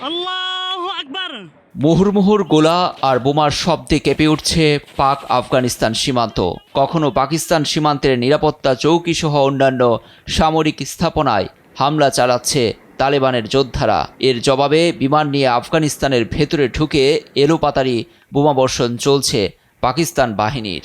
আল্লাহু আকবার। মুহুর্মুহুর গোলা আর বোমার শব্দে কেঁপে উঠছে পাক আফগানিস্তান সীমান্ত। কখনো পাকিস্তান সীমান্তের নিরাপত্তা চৌকিসহ অন্যান্য সামরিক স্থাপনায় হামলা চালাচ্ছে তালেবানের যোদ্ধারা। এর জবাবে বিমান নিয়ে আফগানিস্তানের ভেতরে ঢুকে এলোপাতাড়ি বোমাবর্ষণ চলছে পাকিস্তান বাহিনীর।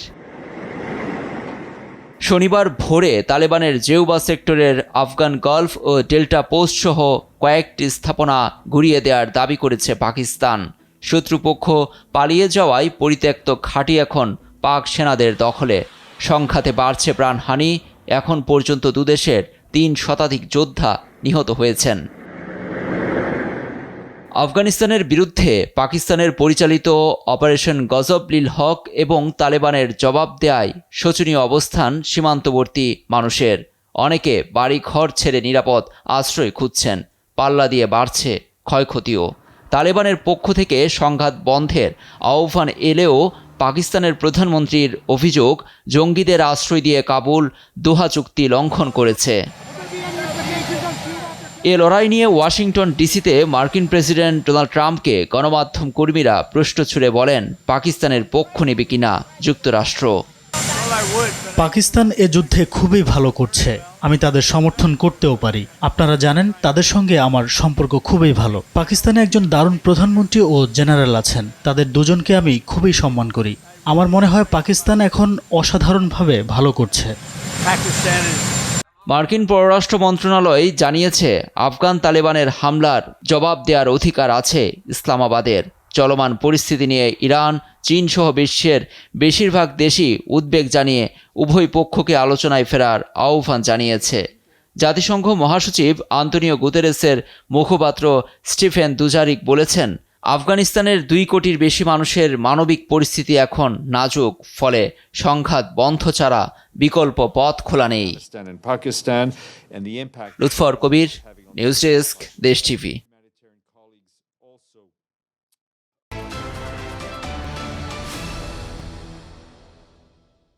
শনিবার ভোরে তালেবানের জেউবা সেক্টরের আফগান গলফ ও ডেল্টা পোস্ট সহ কয়েকটি স্থাপনা গুঁড়িয়ে দেওয়ার দাবি করেছে পাকিস্তান। শত্রুপক্ষ পালিয়ে যাওয়ায় পরিত্যক্ত ঘাঁটি এখন পাক সেনাদের দখলে। সংখ্যাতে বাড়ছে প্রাণহানি। এখন পর্যন্ত দুদেশের ৩ শতাধিক যোদ্ধা নিহত হয়েছেন। আফগানিস্তানের বিরুদ্ধে পাকিস্তানের পরিচালিত অপারেশন গজব-লিল হক এবং তালেবানের জবাব দেয়ায় শোচনীয় অবস্থান সীমান্তবর্তী মানুষের। অনেকে বাড়িঘর ছেড়ে নিরাপদ আশ্রয় খুঁজছেন। পাল্লা দিয়ে বাড়ছে ক্ষয়ক্ষতিও। তালেবানের পক্ষ থেকে সংঘাত বন্ধের আহ্বান এলেও পাকিস্তানের প্রধানমন্ত্রীর অভিযোগ, জঙ্গিদের আশ্রয় দিয়ে কাবুল দোহা চুক্তি লঙ্ঘন করেছে। এ লড়াই নিয়ে ওয়াশিংটন ডিসিতে মার্কিন প্রেসিডেন্ট ডোনাল্ড ট্রাম্পকে গণমাধ্যম কর্মীরা প্রশ্ন ছুড়ে বলেন, পাকিস্তানের পক্ষ নেবে কিনা যুক্তরাষ্ট্র। পাকিস্তান এ যুদ্ধে খুবই ভালো করছে, আমি তাদের সমর্থন করতেও পারি। আপনারা জানেন তাদের সঙ্গে আমার সম্পর্ক খুবই ভালো। পাকিস্তানে একজন দারুণ প্রধানমন্ত্রী ও জেনারেল আছেন, তাদের দুজনকে আমি খুবই সম্মান করি। আমার মনে হয় পাকিস্তান এখন অসাধারণভাবে ভালো করছে। মার্কিন পররাষ্ট্র মন্ত্রণালয় জানিয়েছে, আফগান তালেবানের হামলার জবাব দেওয়ার অধিকার আছে ইসলামাবাদের। চলমান পরিস্থিতি নিয়ে ইরান, চীন সহ বিশ্বের বেশিরভাগ দেশই উদ্বেগ জানিয়ে উভয় পক্ষকে আলোচনায় ফেরার আহ্বান জানিয়েছে। জাতিসংঘ মহাসচিব আন্তোনিও গুতেরেসের মুখপাত্র স্টিফেন দুজারিক বলেছেন, আফগানিস্তানের ২ কোটির বেশি মানুষের মানবিক পরিস্থিতি এখন নাজুক, ফলে সংঘাত বন্ধ ছাড়া বিকল্প পথ খোলা নেই। লুৎফর কবির, নিউজ ডেস্ক, দেশ টিভি।